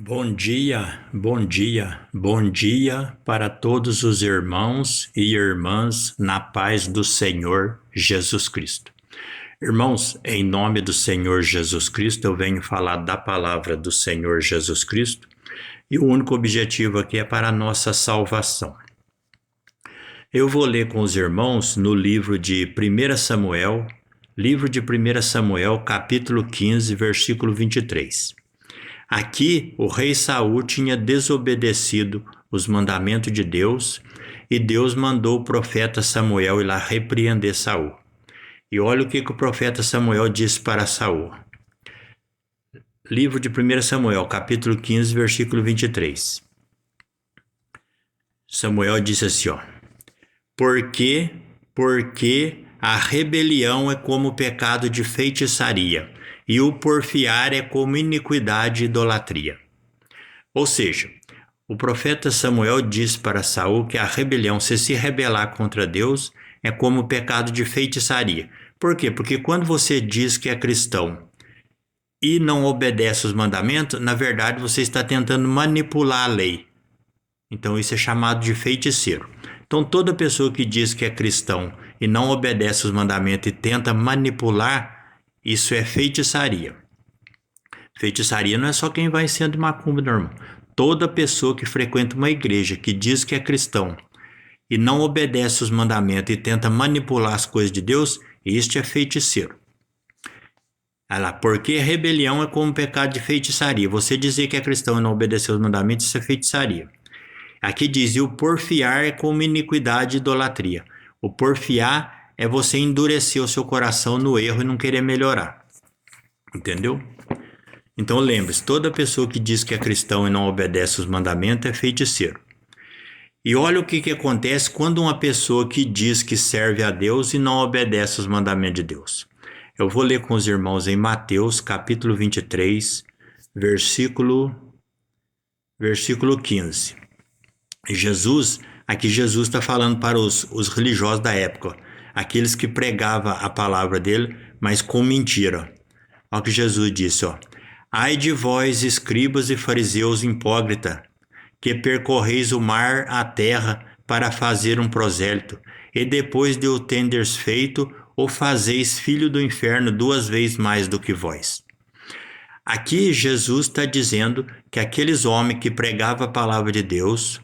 Bom dia, bom dia, bom dia para todos os irmãos e irmãs na paz do Senhor Jesus Cristo. Irmãos, em nome do Senhor Jesus Cristo, eu venho falar da palavra do Senhor Jesus Cristo e o único objetivo aqui é para a nossa salvação. Eu vou ler com os irmãos no livro de 1 Samuel, capítulo 15, versículo 23. Aqui o rei Saul tinha desobedecido os mandamentos de Deus e Deus mandou o profeta Samuel ir lá repreender Saul. E olha o que o profeta Samuel disse para Saul. Livro de 1 Samuel, capítulo 15, versículo 23. Samuel disse assim, Porque a rebelião é como o pecado de feitiçaria, e o porfiar é como iniquidade e idolatria. Ou seja, o profeta Samuel disse para Saul que a rebelião, se rebelar contra Deus, é como o pecado de feitiçaria. Por quê? Porque quando você diz que é cristão e não obedece os mandamentos, na verdade você está tentando manipular a lei. Então isso é chamado de feiticeiro. Então toda pessoa que diz que é cristão e não obedece os mandamentos e tenta manipular, isso é feitiçaria. Feitiçaria não é só quem vai sendo macumba, não, irmão. Toda pessoa que frequenta uma igreja, que diz que é cristão e não obedece os mandamentos e tenta manipular as coisas de Deus, este é feiticeiro. Olha lá, porque rebelião é como pecado de feitiçaria. Você dizer que é cristão e não obedecer os mandamentos, isso é feitiçaria. Aqui diz, e o porfiar é como iniquidade e idolatria. O porfiar é você endurecer o seu coração no erro e não querer melhorar. Entendeu? Então lembre-se, toda pessoa que diz que é cristão e não obedece os mandamentos é feiticeiro. E olha o que acontece quando uma pessoa que diz que serve a Deus e não obedece os mandamentos de Deus. Eu vou ler com os irmãos em Mateus, capítulo 23, versículo 15. Aqui Jesus está falando para os religiosos da época, aqueles que pregavam a palavra dele, mas com mentira. Olha o que Jesus disse, Ai de vós, escribas e fariseus hipócritas, que percorreis o mar, a terra, para fazer um prosélito, e depois de o tenderes feito, o fazeis filho do inferno 2 vezes mais do que vós. Aqui Jesus está dizendo que aqueles homens que pregavam a palavra de Deus,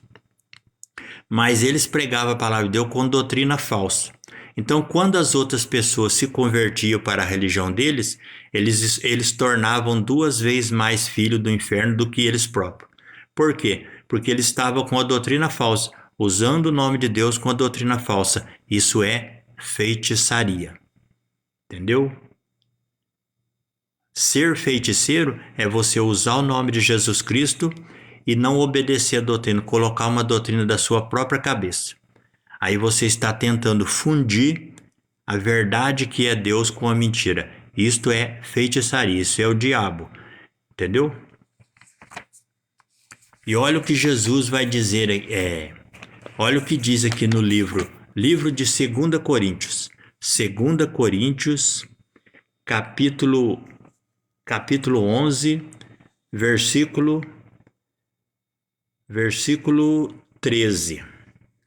mas eles pregavam a palavra de Deus com doutrina falsa. Então, quando as outras pessoas se convertiam para a religião deles, eles tornavam 2 vezes mais filho do inferno do que eles próprios. Por quê? Porque eles estavam com a doutrina falsa, usando o nome de Deus com a doutrina falsa. Isso é feitiçaria. Entendeu? Ser feiticeiro é você usar o nome de Jesus Cristo e não obedecer a doutrina, colocar uma doutrina da sua própria cabeça. Aí você está tentando fundir a verdade que é Deus com a mentira. Isto é feitiçaria, isso é o diabo. Entendeu? E olha o que Jesus vai dizer, olha o que diz aqui no livro de 2 Coríntios. 2 Coríntios, capítulo 11, versículo 13.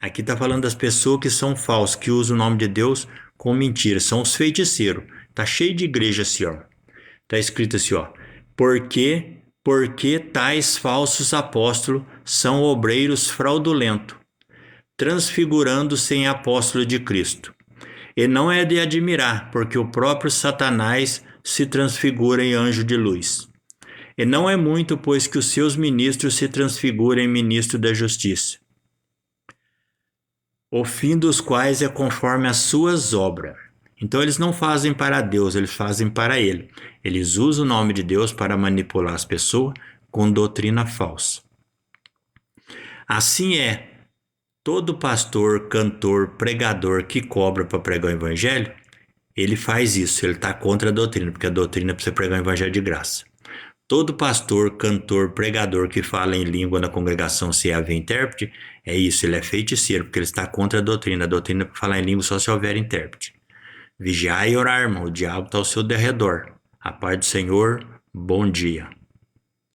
Aqui está falando das pessoas que são falsas, que usam o nome de Deus com mentira. São os feiticeiros. Está cheio de igreja assim, Está escrito assim, Porque tais falsos apóstolos são obreiros fraudulentos, transfigurando-se em apóstolo de Cristo. E não é de admirar, porque o próprio Satanás se transfigura em anjo de luz. E não é muito, pois que os seus ministros se transfigurem em ministro da justiça, o fim dos quais é conforme as suas obras. Então eles não fazem para Deus, eles fazem para ele. Eles usam o nome de Deus para manipular as pessoas com doutrina falsa. Assim é, todo pastor, cantor, pregador que cobra para pregar o evangelho, ele faz isso, ele está contra a doutrina, porque a doutrina é para você pregar o evangelho de graça. Todo pastor, cantor, pregador que fala em língua na congregação se haver intérprete, é isso, ele é feiticeiro, porque ele está contra a doutrina. A doutrina é para falar em língua só se houver intérprete. Vigiai e orar, irmão, o diabo está ao seu derredor. A paz do Senhor, bom dia.